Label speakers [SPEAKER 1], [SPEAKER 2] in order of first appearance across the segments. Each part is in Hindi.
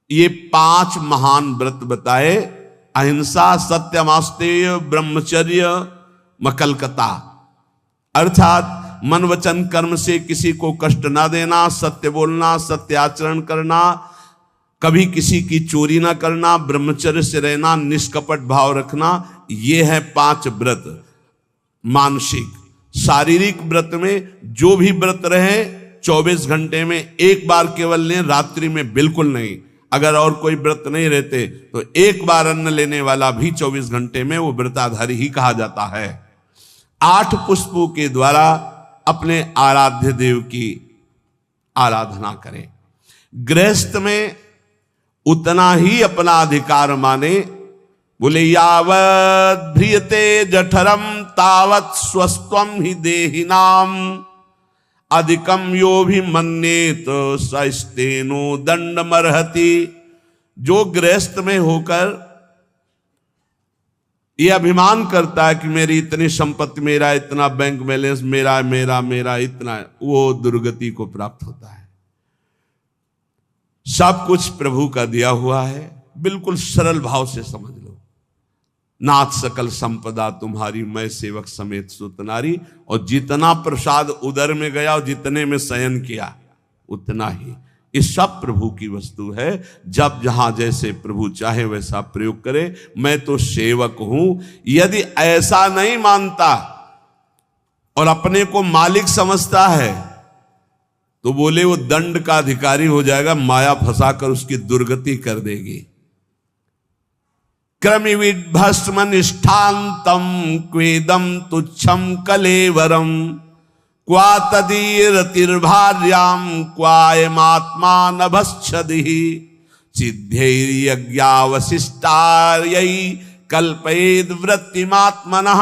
[SPEAKER 1] ये 5 महान व्रत बताए। अहिंसा, सत्यमास्तेय, ब्रह्मचर्य, मकलकता, अर्थात मन वचन कर्म से किसी को कष्ट ना देना, सत्य बोलना, सत्य आचरण करना, कभी किसी की चोरी ना करना, ब्रह्मचर्य से रहना, निष्कपट भाव रखना। ये है 5 व्रत मानसिक। शारीरिक व्रत में जो भी व्रत रहे 24 घंटे में एक बार केवल लें, रात्रि में बिल्कुल नहीं। अगर और कोई व्रत नहीं रहते तो एक बार अन्न लेने वाला भी 24 घंटे में वो व्रताधारी ही कहा जाता है। 8 पुष्पों के द्वारा अपने आराध्य देव की आराधना करें। गृहस्थ में उतना ही अपना अधिकार माने। बोले यावत् भ्रियते जठरम तावत् स्वस्त्वम ही देहिनाम अधिकम यो भी मन्येत सस्तेनो दंडमर्हति। जो गृहस्थ में होकर ये अभिमान करता है कि मेरी इतनी संपत्ति, मेरा इतना बैंक बैलेंस, मेरा मेरा मेरा इतना, वो दुर्गति को प्राप्त होता है। सब कुछ प्रभु का दिया हुआ है। बिल्कुल सरल भाव से समझ लो। नाथ सकल संपदा तुम्हारी, मैं सेवक समेत सुत नारी। और जितना प्रसाद उदर में गया और जितने में शयन किया उतना ही। ये सब प्रभु की वस्तु है। जब जहां जैसे प्रभु चाहे वैसा प्रयोग करे। मैं तो सेवक हूं। यदि ऐसा नहीं मानता और अपने को मालिक समझता है तो बोले वो दंड का अधिकारी हो जाएगा, माया फंसाकर उसकी दुर्गति कर देगी। क्रमिविद भस्म निष्ठांतम क्वेदम तुच्छम कलेवरम क्वा तदीरतिर्भार्याम क्वायमात्मा नभश्छदिहि सिद्धैर्यज्ञावशिष्टायै कल्पयेद वृत्तिमात्मनः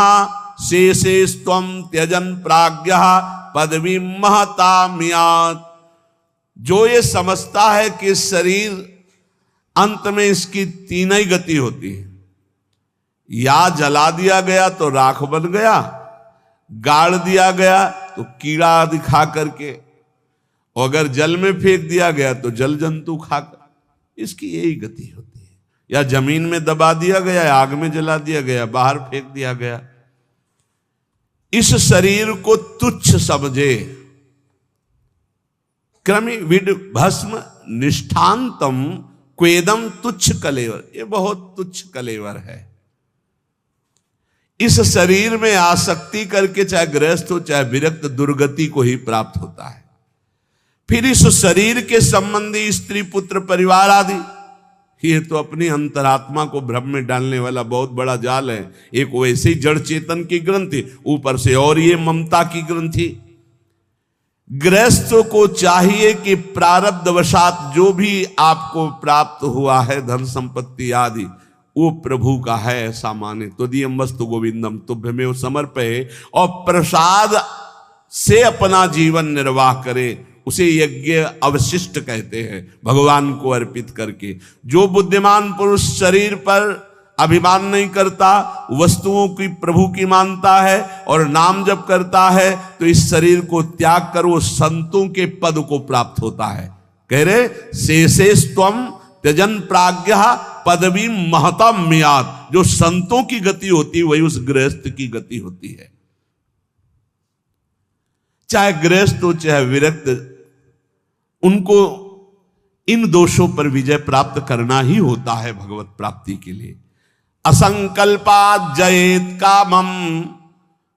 [SPEAKER 1] शेषेस्त्वं त्यजन प्राज्ञः पदवीं महताम्यात्। जो ये समझता है कि शरीर अंत में इसकी 3 ही गति होती है, या जला दिया गया तो राख बन गया, गाड़ दिया गया तो कीड़ा दिखा करके, और अगर जल में फेंक दिया गया तो जल जंतु खाकर, इसकी यही गति होती है। या जमीन में दबा दिया गया, आग में जला दिया गया, बाहर फेंक दिया गया। इस शरीर को तुच्छ समझे। क्रमि विड भस्म निष्ठांतम क्वेदम तुच्छ कलेवर। ये बहुत तुच्छ कलेवर है। इस शरीर में आसक्ति करके चाहे गृहस्थ हो चाहे विरक्त, दुर्गति को ही प्राप्त होता है। फिर इस शरीर के संबंधी स्त्री पुत्र परिवार आदि, ये तो अपनी अंतरात्मा को भ्रम में डालने वाला बहुत बड़ा जाल है। एक वैसे ही जड़ चेतन की ग्रंथि, ऊपर से और ये ममता की ग्रंथि। गृहस्थ को चाहिए कि प्रारब्धवशात जो भी आपको प्राप्त हुआ है धन संपत्ति आदि, वो प्रभु का है ऐसा माने। तो दियम वस्तु गोविंदम तुभ्यमेव समर्पये, और प्रसाद से अपना जीवन निर्वाह करे। उसे यज्ञ अवशिष्ट कहते हैं, भगवान को अर्पित करके। जो बुद्धिमान पुरुष शरीर पर अभिमान नहीं करता, वस्तुओं की प्रभु की मानता है और नाम जप करता है, तो इस शरीर को त्याग कर वो संतों के पद को प्राप्त होता है। कह रहे शेषेस्त्वं त्यजन प्राज्ञः पदवी महताम्यात्। जो संतों की गति होती है वही उस गृहस्थ की गति होती है। चाहे गृहस्थ हो चाहे विरक्त, उनको इन दोषों पर विजय प्राप्त करना ही होता है भगवत प्राप्ति के लिए। असंकल्पात् जयेत कामम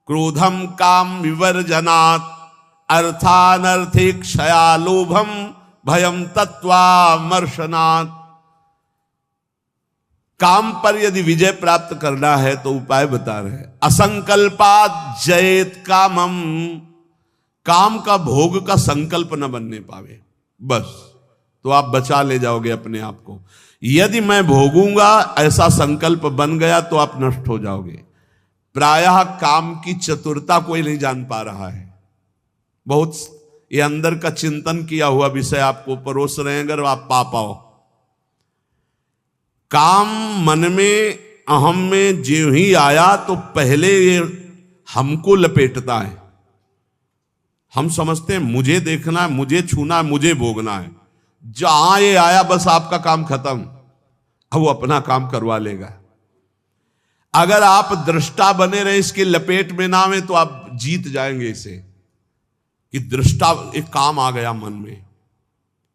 [SPEAKER 1] क्रोधम काम विवर्जनात् अर्थानर्थे क्षया लोभम भयम तत्वामर्शनात्। काम पर यदि विजय प्राप्त करना है तो उपाय बता रहे हैं। असंकल्पात् जयेत कामम, काम का भोग का संकल्प न बनने पावे, बस तो आप बचा ले जाओगे अपने आप को। यदि मैं भोगूंगा ऐसा संकल्प बन गया तो आप नष्ट हो जाओगे। प्रायः काम की चतुरता कोई नहीं जान पा रहा है। बहुत ये अंदर का चिंतन किया हुआ विषय आपको परोस रहे हैं, अगर आप पा पाओ। काम मन में अहम में जो ही आया तो पहले ये हमको लपेटता है। हम समझते हैं मुझे देखना है, मुझे छूना है, मुझे भोगना है। जहां ये आया बस आपका काम खत्म, अब वो अपना काम करवा लेगा। अगर आप दृष्टा बने रहे, इसके लपेट में ना आए, तो आप जीत जाएंगे इसे, कि दृष्टा एक काम आ गया मन में,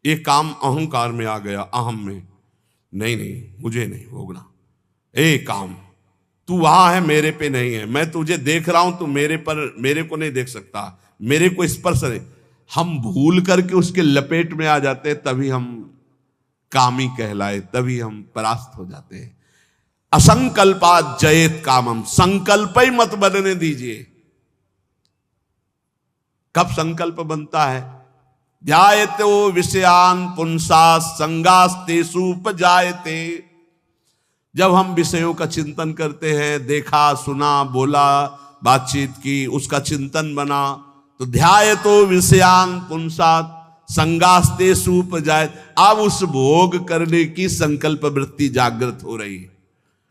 [SPEAKER 1] एक काम अहंकार में आ गया, अहम में, नहीं नहीं मुझे नहीं भोगना, काम तू वहां है, मेरे पे नहीं है, मैं तुझे देख रहा हूं, तू मेरे को नहीं देख सकता, मेरे को स्पर्श नहीं। हम भूल करके उसके लपेट में आ जाते हैं, तभी हम कामी कहलाए, तभी हम परास्त हो जाते हैं। असंकल्पात जयेत कामम, संकल्प ही मत बनने दीजिए। कब संकल्प बनता है? ध्यायते विषयान पुंसा संगास्तेषु उपजायते। जब हम विषयों का चिंतन करते हैं, देखा सुना बोला बातचीत की, उसका चिंतन बना, तो ध्यायतो विषयान पुंसा संगास्तेषु उपजायते। अब उस भोग करने की संकल्प वृत्ति जागृत हो रही है।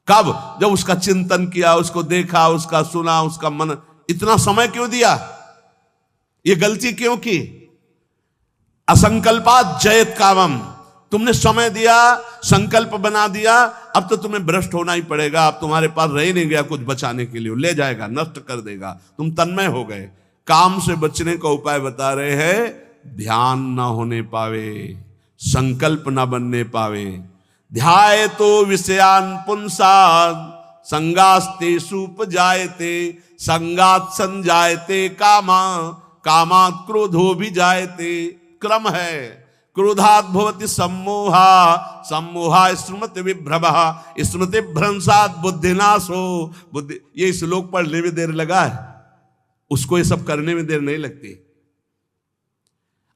[SPEAKER 1] कब? जब उसका चिंतन किया, उसको देखा, उसका सुना, उसका मन। इतना समय क्यों दिया? ये गलती क्यों की? असंकल्पात जयत कामम, तुमने समय दिया, संकल्प बना दिया, अब तो तुम्हें भ्रष्ट होना ही पड़ेगा। अब तुम्हारे पास रह नहीं गया कुछ बचाने के लिए, ले जाएगा, नष्ट कर देगा, तुम तन्मय हो गए। काम से बचने का उपाय बता रहे हैं, ध्यान ना होने पावे, संकल्प ना बनने पावे। ध्यायतो विषयान पुंसान् संगास्तेषु उपजायते, संगात संजायते कामा, कामात् क्रोधो भी जायते। क्रम है, क्रोधात् भवति सम्मोहा, सम्मोहा स्मृति विभ्रमः, स्मृति भ्रंशात् बुद्धिनाशो। बुद्धि, ये श्लोक पढ़ने में देर लगा है, उसको ये सब करने में देर नहीं लगती।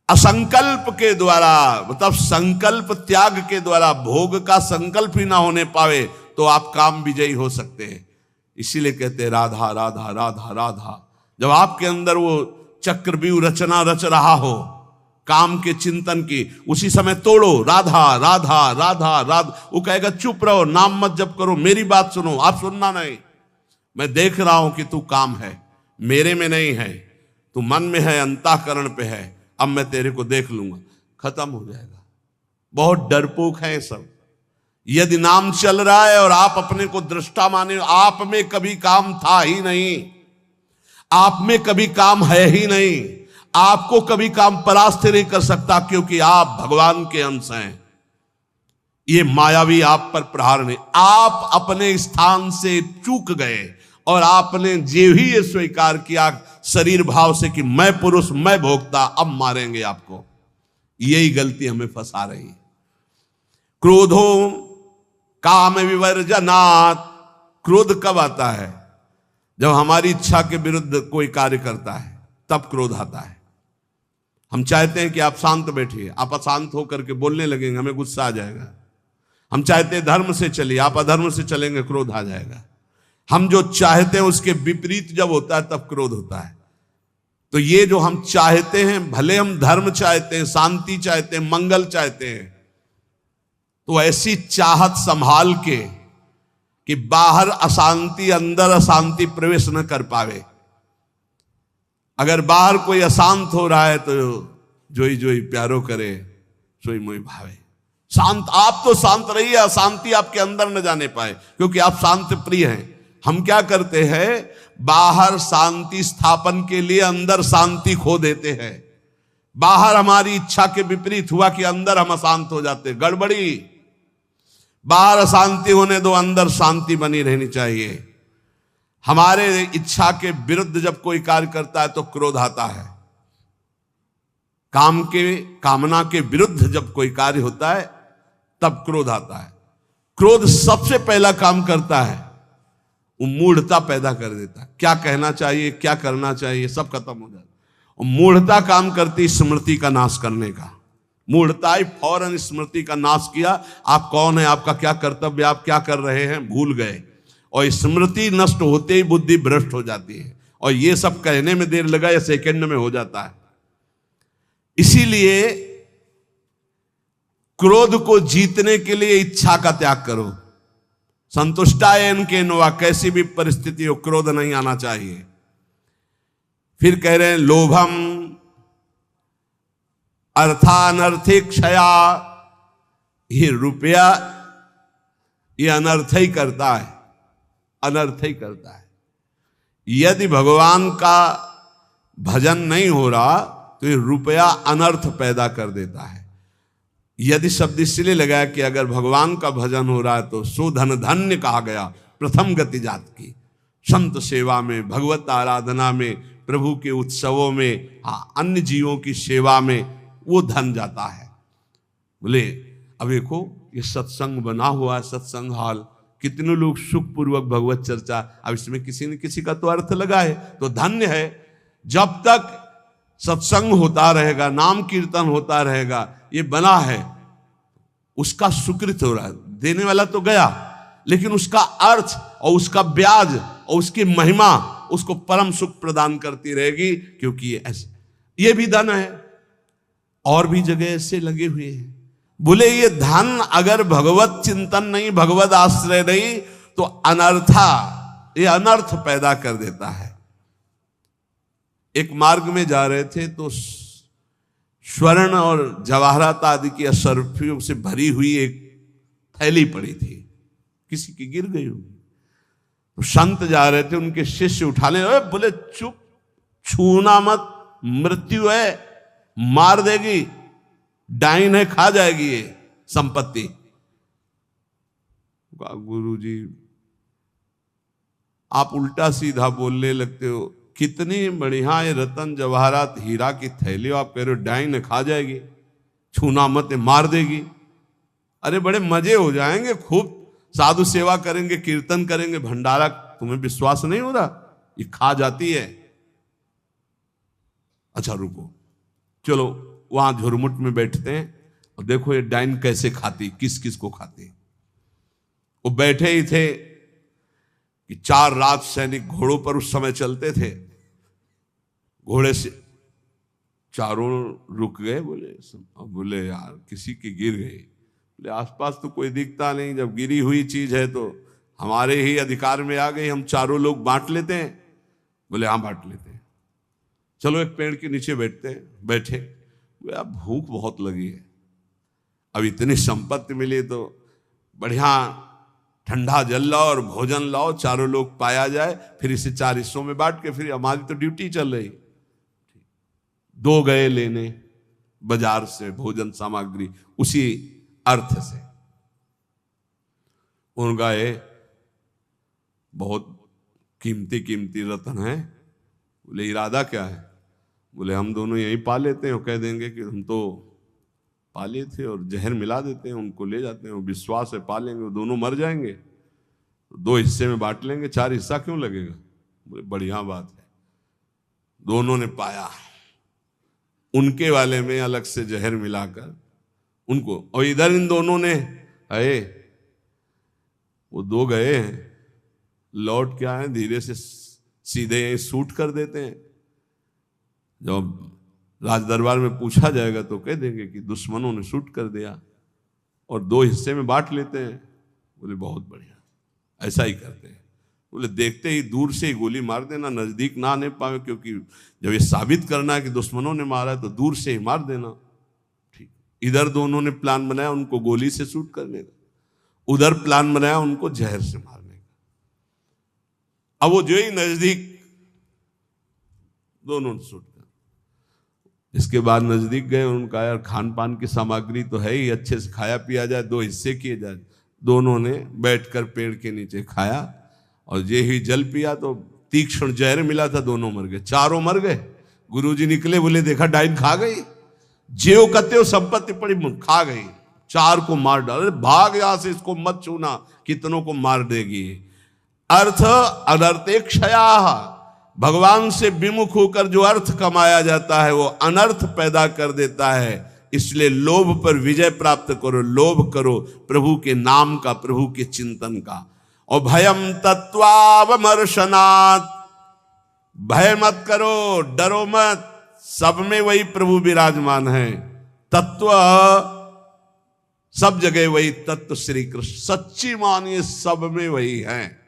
[SPEAKER 1] असंकल्प के द्वारा, मतलब संकल्प त्याग के द्वारा, भोग का संकल्प ही ना होने पावे तो आप काम विजयी हो सकते हैं। इसीलिए कहते हैं राधा राधा राधा राधा। जब आपके अंदर वो चक्रव्यूह रचना रच रहा हो काम के चिंतन की, उसी समय तोड़ो, राधा राधा राधा राधा। वो कहेगा चुप रहो, नाम मत जप करो, मेरी बात सुनो। आप सुनना नहीं, मैं देख रहा हूं कि तू काम है, मेरे में नहीं है, तू मन में है, अंतःकरण पे है, अब मैं तेरे को देख लूंगा, खत्म हो जाएगा। बहुत डरपोक है सब। यदि नाम चल रहा है और आप अपने को दृष्टा माने, आप में कभी काम था ही नहीं, आप में कभी काम है ही नहीं, आपको कभी काम परास्त नहीं कर सकता, क्योंकि आप भगवान के अंश हैं। ये मायावी आप पर प्रहार नहीं, आप अपने स्थान से चूक गए और आपने जे ही ये स्वीकार किया शरीर भाव से कि मैं पुरुष, मैं भोक्ता, अब मारेंगे आपको। यही गलती हमें फंसा रही है। क्रोधो काम विवर्जनात्, क्रोध कब आता है? जब हमारी इच्छा के विरुद्ध कोई कार्य करता है, तब क्रोध आता है। हम चाहते हैं कि आप शांत बैठिए, आप अशांत होकर के बोलने लगेंगे, हमें गुस्सा आ जाएगा। हम चाहते हैं धर्म से चलिए, आप अधर्म से चलेंगे, क्रोध आ जाएगा। हम जो चाहते हैं उसके विपरीत जब होता है तब क्रोध होता है। तो ये जो हम चाहते हैं, भले हम धर्म चाहते हैं, शांति चाहते हैं, मंगल चाहते हैं, तो ऐसी चाहत संभाल के कि बाहर अशांति, अंदर अशांति प्रवेश न कर पावे। अगर बाहर कोई अशांत हो रहा है तो जोई जोई प्यारो करे, सोई मोई भावे। शांत, आप तो शांत रहिए, अशांति आपके अंदर न जाने पाए, क्योंकि आप शांति प्रिय हैं। हम क्या करते हैं, बाहर शांति स्थापन के लिए अंदर शांति खो देते हैं। बाहर हमारी इच्छा के विपरीत हुआ कि अंदर हम अशांत हो जाते हैं, गड़बड़ी। बाहर अशांति होने दो, अंदर शांति बनी रहनी चाहिए। हमारे इच्छा के विरुद्ध जब कोई कार्य करता है तो क्रोध आता है। कामना के विरुद्ध जब कोई कार्य होता है तब क्रोध आता है। क्रोध सबसे पहला काम करता है, वो मूढ़ता पैदा कर देता है। क्या कहना चाहिए, क्या करना चाहिए, सब खत्म हो जाता है। मूढ़ता काम करती स्मृति का नाश करने का। मूढ़ता ही फौरन स्मृति का नाश किया। आप कौन है, आपका क्या कर्तव्य, आप क्या कर रहे हैं, भूल गए। और स्मृति नष्ट होते ही बुद्धि भ्रष्ट हो जाती है। और ये सब कहने में देर लगा या सेकंड में हो जाता है। इसीलिए क्रोध को जीतने के लिए इच्छा का त्याग करो। संतुष्टायन के नवा, कैसी भी परिस्थिति हो क्रोध नहीं आना चाहिए। फिर कह रहे हैं लोभम अर्थानर्थे क्षया, ये रुपया ये अनर्थ ही करता है, अनर्थ ही करता है। यदि भगवान का भजन नहीं हो रहा तो ये रुपया अनर्थ पैदा कर देता है। यदि शब्द इसलिए लगाया कि अगर भगवान का भजन हो रहा है तो सो धन धन्य कहा गया, प्रथम गति जात की। संत सेवा में, भगवत आराधना में, प्रभु के उत्सवों में, अन्य जीवों की सेवा में वो धन जाता है। बोले अब देखो ये सत्संग बना हुआ है, सत्संग हॉल, कितने लोग सुखपूर्वक भगवत चर्चा, अब इसमें किसी न किसी का तो अर्थ लगा है, तो धन्य है। जब तक सत्संग होता रहेगा, नाम कीर्तन होता रहेगा, ये बना है, उसका सुकृत हो रहा है। देने वाला तो गया, लेकिन उसका अर्थ और उसका ब्याज और उसकी महिमा उसको परम सुख प्रदान करती रहेगी, क्योंकि ये ऐसे, ये भी धन है। और भी जगह ऐसे लगे हुए हैं। बोले ये धन अगर भगवत चिंतन नहीं, भगवत आश्रय नहीं, तो अनर्था, ये अनर्थ पैदा कर देता है। एक मार्ग में जा रहे थे तो स्वर्ण और जवाहरात आदि की असरफियों से भरी हुई एक थैली पड़ी थी, किसी की गिर गई होगी। तो संत जा रहे थे, उनके शिष्य उठा ले, बोले चुप, छूना मत, मृत्यु है, मार देगी, डाइन है, खा जाएगी ये संपत्ति। गुरु जी आप उल्टा सीधा बोलने लगते हो, कितनी बढ़िया ये रतन जवाहरात हीरा की थैली, आप कह रहे हो डाइन है, खा जाएगी, छूना मत, मार देगी। अरे बड़े मजे हो जाएंगे, खूब साधु सेवा करेंगे, कीर्तन करेंगे, भंडारा, तुम्हें विश्वास नहीं हो रहा, ये खा जाती है। अच्छा रुको, चलो वहां झुरमुट में बैठते हैं और देखो ये डाइन कैसे खाती, किस किस को खाती। वो बैठे ही थे कि 4 रात सैनिक घोड़ों पर उस समय चलते थे, घोड़े से चारों रुक गए। बोले यार किसी की गिर गई। बोले आसपास तो कोई दिखता नहीं, जब गिरी हुई चीज है तो हमारे ही अधिकार में आ गई, हम चारों लोग बांट लेते हैं। बोले हाँ बांट लेते हैं, चलो एक पेड़ के नीचे बैठते हैं। बैठे, अब भूख बहुत लगी है, अब इतनी संपत्ति मिली तो बढ़िया ठंडा जल लाओ और भोजन लाओ, चारों लोग पाया जाए, फिर इसे 4 हिस्सों में बांट के, फिर हमारी तो ड्यूटी चल रही। 2 गए लेने बाजार से भोजन सामग्री, उसी अर्थ से। उन गए, बहुत कीमती कीमती रत्न है। बोले इरादा क्या है? बोले हम दोनों यहीं पा लेते हैं, कह देंगे कि हम तो पाले थे और जहर मिला देते हैं, उनको ले जाते हैं, विश्वास है पालेंगे, वो दोनों मर जाएंगे, तो 2 हिस्से में बांट लेंगे, 4 हिस्सा क्यों लगेगा? बोले बढ़िया बात है। दोनों ने पाया, उनके वाले में अलग से जहर मिलाकर उनको, और इधर इन दोनों ने आए, वो 2 गए हैं, लौट क्या है, धीरे से सीधे शूट कर देते हैं। जब राज दरबार में पूछा जाएगा तो कह देंगे कि दुश्मनों ने शूट कर दिया, और 2 हिस्से में बांट लेते हैं। बोले बहुत बढ़िया, ऐसा ही करते हैं। बोले देखते ही दूर से ही गोली मार देना, नजदीक ना आने पाए, क्योंकि जब ये साबित करना है कि दुश्मनों ने मारा है तो दूर से ही मार देना। ठीक, इधर दोनों ने प्लान बनाया उनको गोली से शूट करने का, उधर प्लान बनाया उनको जहर से मारने का। अब वो जो ही नजदीक, दोनों ने शूट कर, इसके बाद नजदीक गए, उनका यार खान पान की सामग्री तो है ही, अच्छे से खाया पिया जाए, 2 हिस्से किए जाए। दोनों ने बैठकर पेड़ के नीचे खाया, और ये ही जल पिया तो तीक्ष्ण जहर मिला था, दोनों मर गए, चारों मर गए। गुरुजी निकले, बोले देखा डाइन खा गई, जेव कते हो संपत्ति पड़ी, खा गई, 4 को मार डाले, भाग यहां से, इसको मत छूना, कितनों को मार देगी। अर्थ अनर्थे क्षया, भगवान से विमुख होकर जो अर्थ कमाया जाता है वो अनर्थ पैदा कर देता है। इसलिए लोभ पर विजय प्राप्त करो, लोभ करो प्रभु के नाम का, प्रभु के चिंतन का। और भयम तत्वावमर्शनात्, भय मत करो, डरो मत, सब में वही प्रभु विराजमान है। तत्व सब जगह वही तत्व श्री कृष्ण, सच्ची मानिए सब में वही है,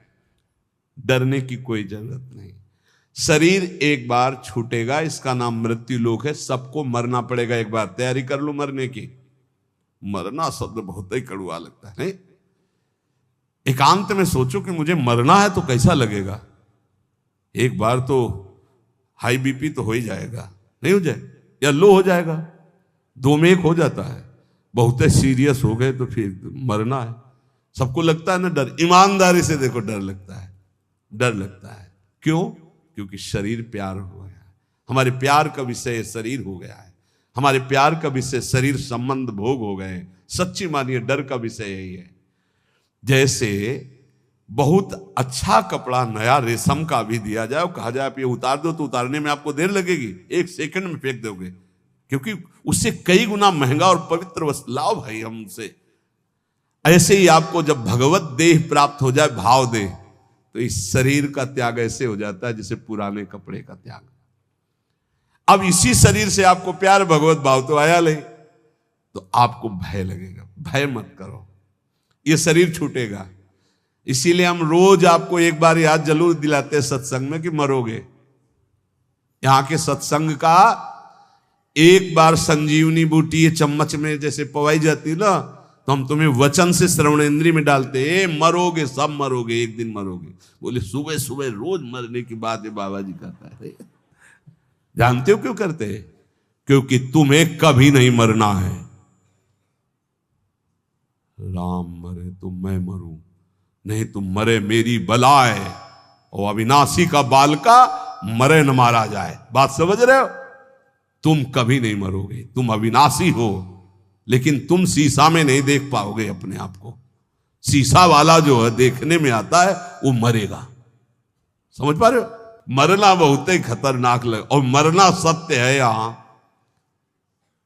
[SPEAKER 1] डरने की कोई जरूरत नहीं। शरीर एक बार छूटेगा, इसका नाम मृत्यु लोक है। सबको मरना पड़ेगा एक बार। तैयारी कर लो मरने की। मरना शब्द बहुत ही कड़वा लगता है, नहीं? एकांत में सोचो कि मुझे मरना है तो कैसा लगेगा। एक बार तो हाई बीपी तो हो ही जाएगा, नहीं हो जाए, या लो हो जाएगा, दो में एक हो जाता है। बहुत सीरियस हो गए तो फिर मरना है। सबको लगता है ना डर। ईमानदारी से देखो, डर लगता है, डर लगता है। क्यों? क्योंकि शरीर प्यार हो गया है। हमारे प्यार का विषय शरीर हो गया है। हमारे प्यार का विषय शरीर संबंध भोग हो गए। सच्ची मानिए, डर का विषय यही है। जैसे बहुत अच्छा कपड़ा नया रेशम का भी दिया जाए और कहा जाए आप ये उतार दो, तो उतारने में आपको देर लगेगी, 1 सेकंड में फेंक दोगे, क्योंकि उससे कई गुना महंगा और पवित्र वस्त्र लाओ भाई हमसे। ऐसे ही आपको जब भगवत देह प्राप्त हो जाए, भाव देह, तो इस शरीर का त्याग ऐसे हो जाता है जैसे पुराने कपड़े का त्याग। अब इसी शरीर से आपको प्यार भगवत भाव तो आया नहीं, तो आपको भय लगेगा। भय मत करो, ये शरीर छूटेगा। इसीलिए हम रोज आपको एक बार याद जरूर दिलाते हैं सत्संग में कि मरोगे। यहां के सत्संग का एक बार संजीवनी बूटी ये चम्मच में जैसे पवाई जाती है ना, तो हम तुम्हें वचन से श्रवणेंद्रिय में डालते, मरोगे, सब मरोगे, एक दिन मरोगे। बोले सुबह सुबह रोज मरने की बात है बाबा जी करता है। जानते हो क्यों करते हैं? क्योंकि तुम्हें कभी नहीं मरना है। राम मरे तो मैं मरूं, नहीं तुम मरे मेरी बलाए। और अविनाशी का बालका मरे न मारा जाए। बात समझ रहे हो? तुम कभी नहीं मरोगे, तुम अविनाशी हो, लेकिन तुम शीशा में नहीं देख पाओगे अपने आप को। शीशा वाला जो है देखने में आता है, वो मरेगा। समझ पा रहे हो? मरना बहुत ही खतरनाक लगे, और मरना सत्य है यहां।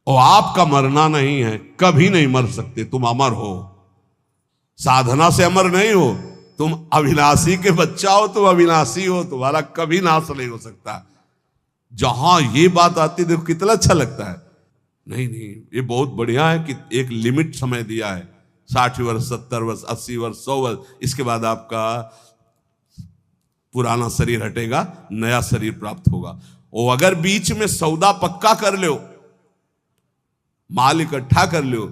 [SPEAKER 1] और आपका मरना नहीं है, कभी नहीं मर सकते, तुम अमर हो। साधना से अमर नहीं हो, तुम अविनाशी के बच्चा हो, तुम अविनाशी हो, तुम्हारा कभी नाश नहीं हो सकता। जहां ये बात आती, देखो कितना अच्छा लगता है। नहीं नहीं, ये बहुत बढ़िया है कि एक लिमिट समय दिया है, 60 वर्ष, 70 वर्ष, 80 वर्ष, 100 वर्ष, इसके बाद आपका पुराना शरीर हटेगा, नया शरीर प्राप्त होगा। और अगर बीच में सौदा पक्का कर लो, माल इकट्ठा कर लो,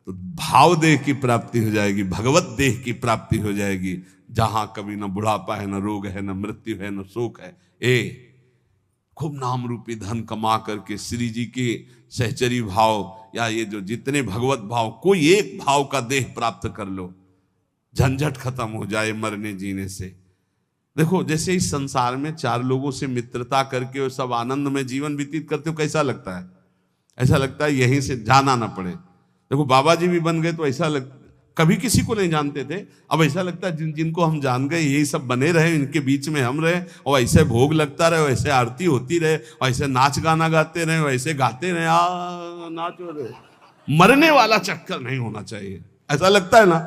[SPEAKER 1] तो भाव देह की प्राप्ति हो जाएगी, भगवत देह की प्राप्ति हो जाएगी, जहां कभी न बुढ़ापा है, न रोग है, न मृत्यु है, न शोक है। खूब नाम रूपी धन कमा करके श्री जी के सहचरी भाव या ये जो जितने भगवत भाव, कोई एक भाव का देह प्राप्त कर लो, झंझट खत्म हो जाए मरने जीने से। देखो जैसे इस संसार में 4 लोगों से मित्रता करके और सब आनंद में जीवन व्यतीत करते हो, कैसा लगता है? ऐसा लगता है यहीं से जाना ना पड़े। देखो बाबा जी भी बन गए तो ऐसा कभी किसी को नहीं जानते थे, अब ऐसा लगता है जिनको हम जान गए यही सब बने रहे, इनके बीच में हम रहे, और ऐसे भोग लगता रहे, वैसे आरती होती रहे, और ऐसे नाच गाना गाते रहे, वैसे गाते रहे, नाचो रहे। मरने वाला चक्कर नहीं होना चाहिए, ऐसा लगता है ना।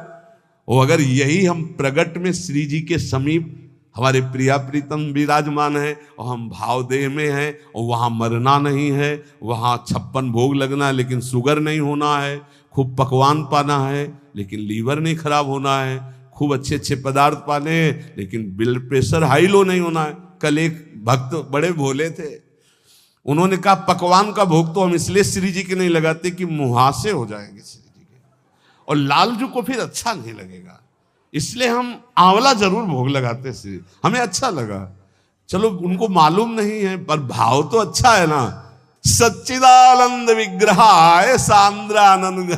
[SPEAKER 1] और अगर यही हम प्रगट में श्री जी के समीप हमारे प्रिया प्रीतम विराजमान है, और हम भाव देह में हैं, और वहां मरना नहीं है, वहां 56 भोग लगना है लेकिन शुगर नहीं होना है, खूब पकवान पाना है लेकिन लीवर नहीं खराब होना है, खूब अच्छे अच्छे पदार्थ पाने हैं लेकिन ब्लड प्रेशर हाई लो नहीं होना है। कल एक भक्त बड़े भोले थे, उन्होंने कहा पकवान का भोग तो हम इसलिए श्री जी के नहीं लगाते कि मुहासे हो जाएंगे श्री जी के, और लालजू को फिर अच्छा नहीं लगेगा, इसलिए हम आंवला जरूर भोग लगाते श्री, हमें अच्छा लगा। चलो उनको मालूम नहीं है, पर भाव तो अच्छा है ना। सच्चिदानंद विग्रहाय सांद्रानंद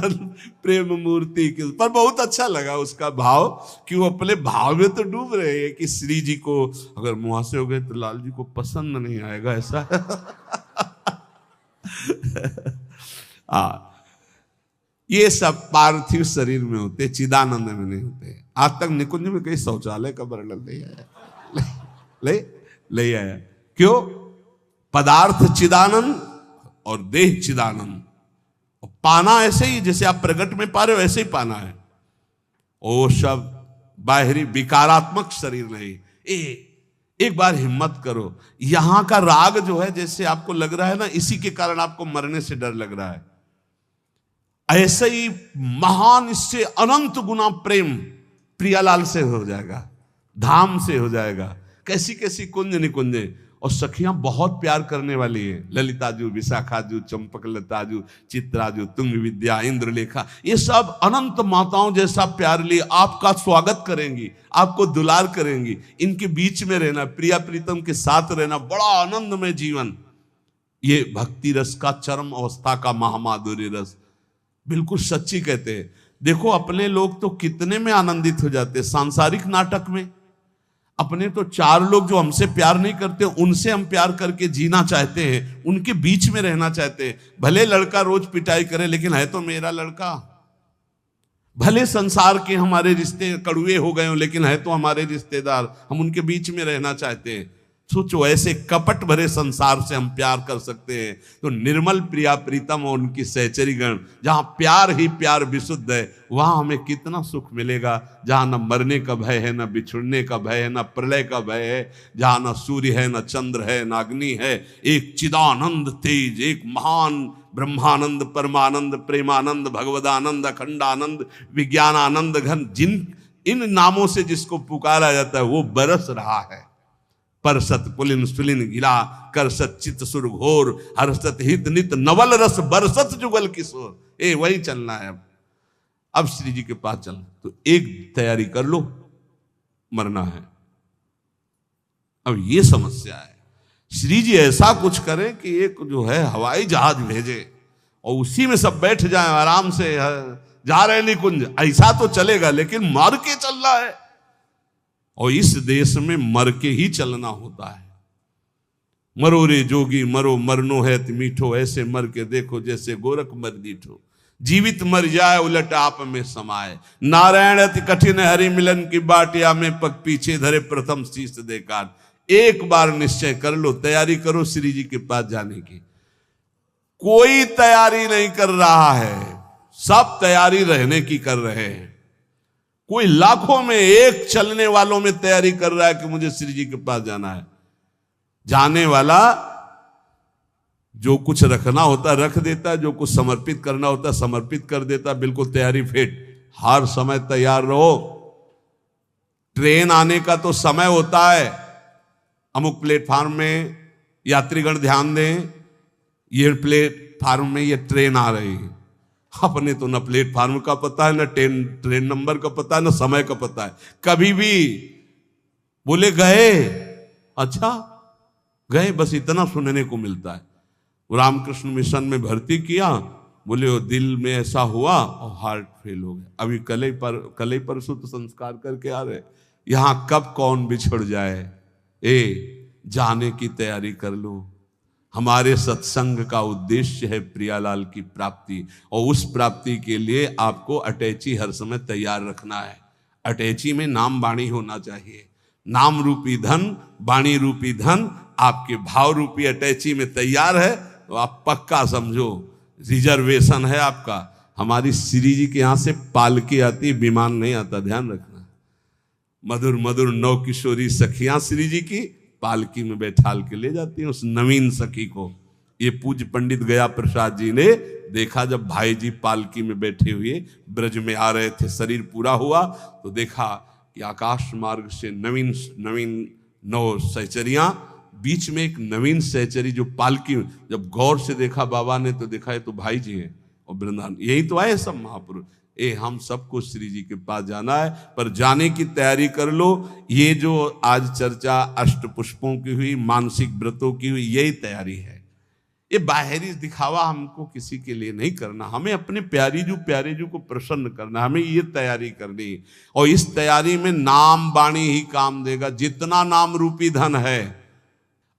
[SPEAKER 1] प्रेम मूर्ति के, पर बहुत अच्छा लगा उसका भाव कि वो अपने भाव में तो डूब रहे हैं कि श्री जी को अगर मुहासे हो गए तो लाल जी को पसंद नहीं आएगा, ऐसा। ये सब पार्थिव शरीर में होते, चिदानंद में नहीं होते। आज तक निकुंज में कहीं शौचालय का वर्णन नहीं आया, ले आया। क्यों? पदार्थ चिदानंद और देह चिदानंद, और पाना ऐसे ही जैसे आप प्रगट में पा रहे हो ऐसे ही पाना है। ओ सब बाहरी विकारात्मक शरीर नहीं। एक बार हिम्मत करो, यहां का राग जो है जैसे आपको लग रहा है ना, इसी के कारण आपको मरने से डर लग रहा है, ऐसे ही महान इससे अनंत गुना प्रेम प्रियालाल से हो जाएगा, धाम से हो जाएगा। कैसी कैसी कुंज निकुंजे, और सखियां बहुत प्यार करने वाली है, ललिताजू, विशाखाजू, चंपकलताजू, चित्राजू, तुंग विद्या, इंद्रलेखा, ये सब अनंत माताओं जैसा प्यार लिए आपका स्वागत करेंगी, आपको दुलार करेंगी। इनके बीच में रहना, प्रिया प्रीतम के साथ रहना, बड़ा आनंदमय जीवन। ये भक्ति रस का चरम अवस्था का महामाधुर्य रस, बिल्कुल सच्ची कहते हैं। देखो अपने लोग तो कितने में आनंदित हो जाते हैं सांसारिक नाटक में। अपने तो चार लोग जो हमसे प्यार नहीं करते, उनसे हम प्यार करके जीना चाहते हैं, उनके बीच में रहना चाहते हैं। भले लड़का रोज पिटाई करे, लेकिन है तो मेरा लड़का। भले संसार के हमारे रिश्ते कड़ुए हो गए हो, लेकिन है तो हमारे रिश्तेदार, हम उनके बीच में रहना चाहते हैं। सोचो ऐसे कपट भरे संसार से हम प्यार कर सकते हैं, तो निर्मल प्रिया प्रीतम और उनकी सहचरी गण, जहां प्यार ही प्यार विशुद्ध है, वहां हमें कितना सुख मिलेगा। जहां न मरने का भय है, न बिछुड़ने का भय है, न प्रलय का भय है, जहां न सूर्य है, न चंद्र है, न अग्नि है, एक चिदानंद तेज, एक महान ब्रह्मानंद, परमानंद, प्रेमानंद, भगवदानंद, अखंडानंद, विज्ञानानंद घन, जिन इन नामों से जिसको पुकारा जाता है वो बरस रहा है। परसत पुलिन सुलिन गिला, करसत चित सुर घोर, हर्षत हित नित नवल रस बरसत जुगल किशोर। वही चलना है। अब श्री जी के पास चलना, तो एक तैयारी कर लो, मरना है। अब ये समस्या है, श्री जी ऐसा कुछ करें कि एक जो है हवाई जहाज भेजे और उसी में सब बैठ जाएं आराम से, जा रहे निकुंज, ऐसा तो चलेगा, लेकिन मर के चलना है। और इस देश में मर के ही चलना होता है। मरो रे जोगी मरो, मरनो है मीठो, ऐसे मर के देखो जैसे गोरख मर दीठो। जीवित मर जाए उलट आप में समाए, नारायण अति कठिन हरि मिलन की बाटिया में पग पीछे धरे प्रथम शीश देकार। एक बार निश्चय कर लो, तैयारी करो श्री जी के पास जाने की। कोई तैयारी नहीं कर रहा है, सब तैयारी रहने की कर रहे हैं। कोई लाखों में एक चलने वालों में तैयारी कर रहा है कि मुझे श्री जी के पास जाना है। जाने वाला जो कुछ रखना होता है रख देता है, जो कुछ समर्पित करना होता है समर्पित कर देता है। बिल्कुल तैयारी फिट, हर समय तैयार रहो। ट्रेन आने का तो समय होता है, अमुक प्लेटफार्म में यात्रीगण ध्यान दें, ये प्लेटफार्म में ये ट्रेन आ रही है। अपने तो न प्लेटफार्म का पता है, न ट्रेन नंबर का पता है, न समय का पता है। कभी भी बोले गए, अच्छा गए, बस इतना सुनने को मिलता है। रामकृष्ण मिशन में भर्ती किया, बोले वो दिल में ऐसा हुआ और हार्ट फेल हो गया। अभी कल ही परसों तो संस्कार करके आ रहे। यहां कब कौन बिछड़ जाए, जाने की तैयारी कर लो। हमारे सत्संग का उद्देश्य है प्रियालाल की प्राप्ति, और उस प्राप्ति के लिए आपको अटैची हर समय तैयार रखना है। अटैची में नाम वाणी होना चाहिए। नाम रूपी धन, वाणी रूपी धन आपके भाव रूपी अटैची में तैयार है तो आप पक्का समझो रिजर्वेशन है आपका। हमारी श्री जी के यहां से पालकी आती, विमान नहीं आता, ध्यान रखना। मधुर मधुर नौ किशोरी सखियां श्री जी की पालकी में बैठाल के ले जाती हैं उस नवीन सखी को। ये पूज्य पंडित गया प्रसाद जी ने देखा, जब भाई जी पालकी में बैठे हुए ब्रज में आ रहे थे, शरीर पूरा हुआ तो देखा कि आकाश मार्ग से नवीन नवीन 9 सहचरियां, बीच में एक नवीन सहचरी जो पालकी, जब गौर से देखा बाबा ने तो देखा ये तो भाई जी हैं और वृंदावन, यही तो आए सब महापुरुष। हम सबको श्री जी के पास जाना है, पर जाने की तैयारी कर लो। ये जो आज चर्चा अष्ट पुष्पों की हुई, मानसिक व्रतों की हुई, यही तैयारी है। ये बाहरी दिखावा हमको किसी के लिए नहीं करना, हमें अपने प्यारे जू को प्रसन्न करना, हमें ये तैयारी करनी। और इस तैयारी में नाम वाणी ही काम देगा। जितना नाम रूपी धन है,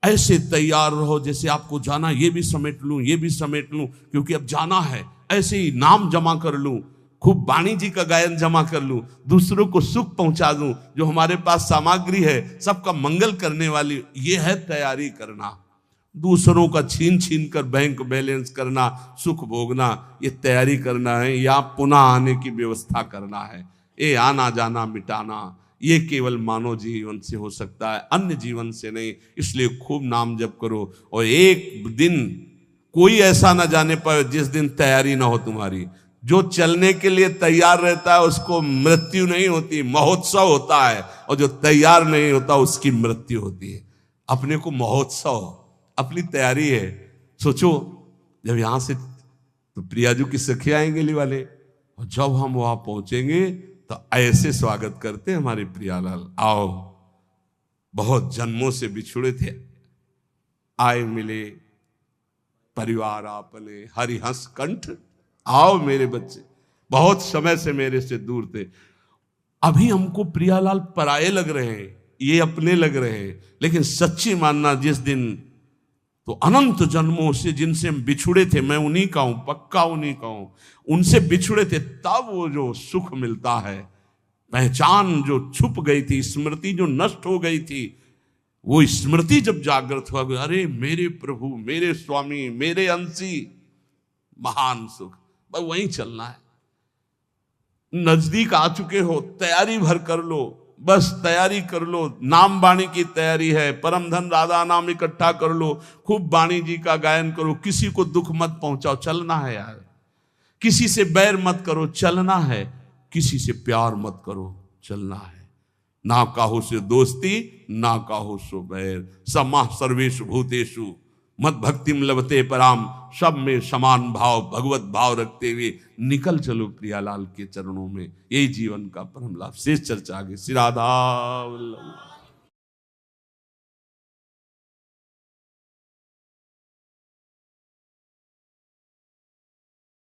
[SPEAKER 1] ऐसे तैयार रहो जैसे आपको जाना, ये भी समेट लूं, ये भी समेट लूं, क्योंकि अब जाना है। ऐसे ही नाम जमा कर लूं, खूब वाणी जी का गायन जमा कर लूं, दूसरों को सुख पहुंचा दूं, जो हमारे पास सामग्री है सबका मंगल करने वाली, ये है तैयारी करना। दूसरों का छीन छीन कर बैंक बैलेंस करना, सुख भोगना, ये तैयारी करना है। या पुनः आने की व्यवस्था करना है। ये आना जाना मिटाना, ये केवल मानव जीवन से हो सकता है, अन्य जीवन से नहीं। इसलिए खूब नाम जप करो, और एक दिन कोई ऐसा ना जाने पाए जिस दिन तैयारी ना हो तुम्हारी। जो चलने के लिए तैयार रहता है उसको मृत्यु नहीं होती, महोत्सव होता है, और जो तैयार नहीं होता उसकी मृत्यु होती है। अपने को महोत्सव, अपनी तैयारी है। सोचो जब यहां से तो प्रियाजू की सखी आएंगे ली वाले, और जब हम वहां पहुंचेंगे तो ऐसे स्वागत करते हमारे प्रियालाल, आओ बहुत जन्मों से बिछुड़े थे, आए मिले परिवार आपने हरिहंस कंठ, आओ मेरे बच्चे, बहुत समय से मेरे से दूर थे। अभी हमको प्रियालाल पराये लग रहे हैं, ये अपने लग रहे हैं, लेकिन सच्ची मानना जिस दिन तो अनंत जन्मों से जिनसे हम बिछुड़े थे, मैं उन्हीं का हूं, पक्का उन्हीं का हूं, उनसे बिछुड़े थे, तब वो जो सुख मिलता है, पहचान जो छुप गई थी, स्मृति जो नष्ट हो गई थी, वो स्मृति जब जागृत हुआ, अरे मेरे प्रभु, मेरे स्वामी, मेरे अंशी, महान सुख। बस वहीं चलना है। नजदीक आ चुके हो, तैयारी भर कर लो, बस तैयारी कर लो। नाम वाणी की तैयारी है, परम धन राधा नाम इकट्ठा कर लो, खूब वाणी जी का गायन करो, किसी को दुख मत पहुंचाओ, चलना है यार। किसी से बैर मत करो, चलना है। किसी से प्यार मत करो, चलना है। ना काहू से दोस्ती, ना काहू सो बैर, समाह सर्वेषु भूतेषु मत भक्तिम लभते पराम, सब में समान भाव, भगवत भाव रखते हुए निकल चलो प्रियालाल के चरणों में। यही जीवन का परम लाभ। शेष चर्चा आगे। श्री राधा वल्लभ।